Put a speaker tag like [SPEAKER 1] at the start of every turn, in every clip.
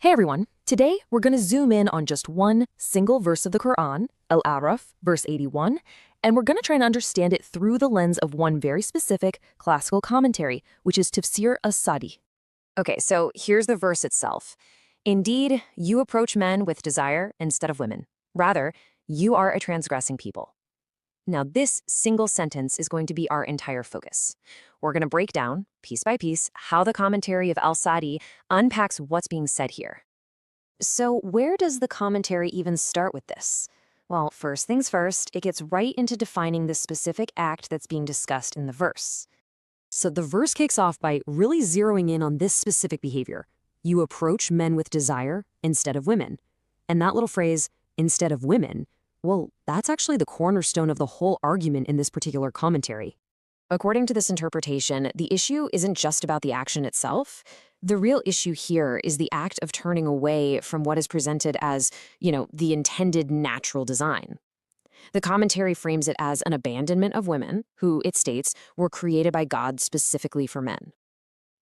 [SPEAKER 1] Hey everyone, today we're going to zoom in on just one single verse of the Quran, Al-A'raf, verse 81, and we're going to try and understand it through the lens of one very specific classical commentary, which is Tafsir as-Sadi. Okay, so here's the verse itself. Indeed, you approach men with desire instead of women. Rather, you are a transgressing people. Now, this single sentence is going to be our entire focus. We're going to break down, piece by piece, how the commentary of al-Sadi unpacks what's being said here. So where does the commentary even start with this? Well, first things first, it gets right into defining the specific act that's being discussed in the verse. So the verse kicks off by really zeroing in on this specific behavior. You approach men with desire instead of women. And that little phrase, instead of women, well, that's actually the cornerstone of the whole argument in this particular commentary. According to this interpretation, the issue isn't just about the action itself. The real issue here is the act of turning away from what is presented as, the intended natural design. The commentary frames it as an abandonment of women, who, it states, were created by God specifically for men.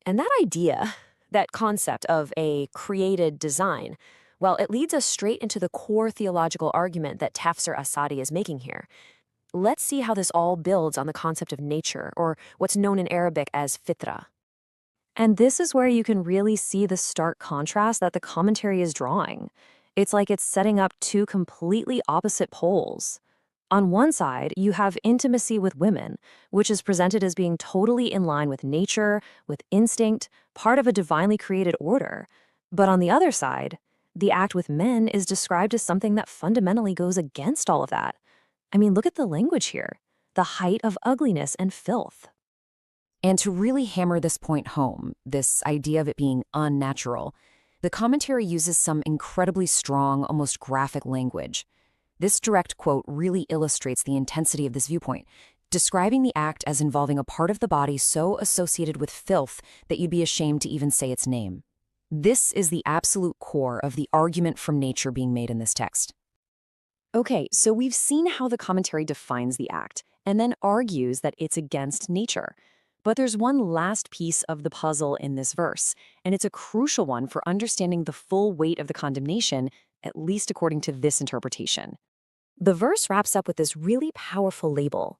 [SPEAKER 1] And that idea, that concept of a created design, well, it leads us straight into the core theological argument that Tafsir as-Sadi is making here. Let's see how this all builds on the concept of nature, or what's known in Arabic as fitra. And this is where you can really see the stark contrast that the commentary is drawing. It's like it's setting up two completely opposite poles. On one side, you have intimacy with women, which is presented as being totally in line with nature, with instinct, part of a divinely created order. But on the other side, the act with men is described as something that fundamentally goes against all of that. I mean, look at the language here. The height of ugliness and filth. And to really hammer this point home, this idea of it being unnatural, the commentary uses some incredibly strong, almost graphic language. This direct quote really illustrates the intensity of this viewpoint, describing the act as involving a part of the body so associated with filth that you'd be ashamed to even say its name. This is the absolute core of the argument from nature being made in this text. Okay, so we've seen how the commentary defines the act and then argues that it's against nature. But there's one last piece of the puzzle in this verse, and it's a crucial one for understanding the full weight of the condemnation, at least according to this interpretation. The verse wraps up with this really powerful label.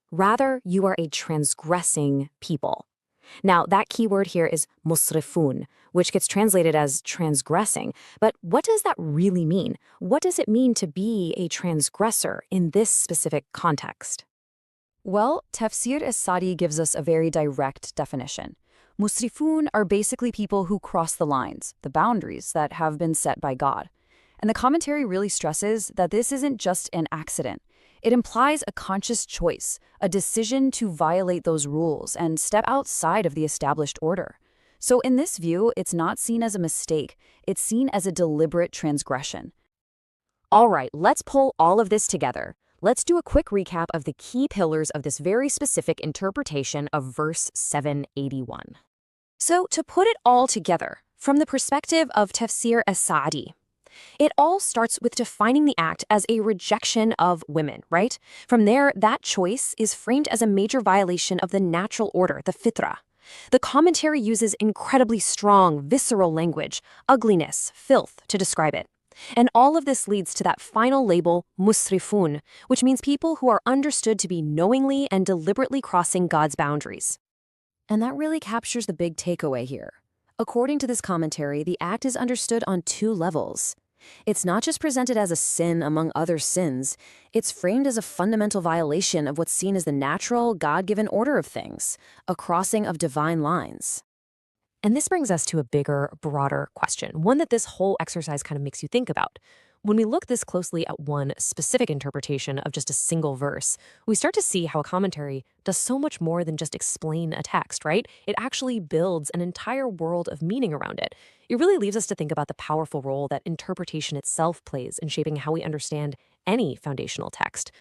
[SPEAKER 1] Rather, you are a transgressing people. Now, that key word here is musrifun, which gets translated as transgressing. But what does that really mean? What does it mean to be a transgressor in this specific context? Well, Tafsir as-Sadi gives us a very direct definition. Musrifun are basically people who cross the lines, the boundaries that have been set by God. And the commentary really stresses that this isn't just an accident. It implies a conscious choice, a decision to violate those rules and step outside of the established order. So in this view, it's not seen as a mistake, it's seen as a deliberate transgression. All right, let's pull all of this together. Let's do a quick recap of the key pillars of this very specific interpretation of verse 781. So to put it all together, from the perspective of Tafsir as-Sadi, it all starts with defining the act as a rejection of women, right? From there, that choice is framed as a major violation of the natural order, the fitra. The commentary uses incredibly strong, visceral language, ugliness, filth, to describe it. And all of this leads to that final label, musrifun, which means people who are understood to be knowingly and deliberately crossing God's boundaries. And that really captures the big takeaway here. According to this commentary, the act is understood on two levels. It's not just presented as a sin among other sins, it's framed as a fundamental violation of what's seen as the natural, God-given order of things, a crossing of divine lines. And this brings us to a bigger, broader question, one that this whole exercise kind of makes you think about. When we look this closely at one specific interpretation of just a single verse, we start to see how a commentary does so much more than just explain a text, right? It actually builds an entire world of meaning around it. It really leaves us to think about the powerful role that interpretation itself plays in shaping how we understand any foundational text,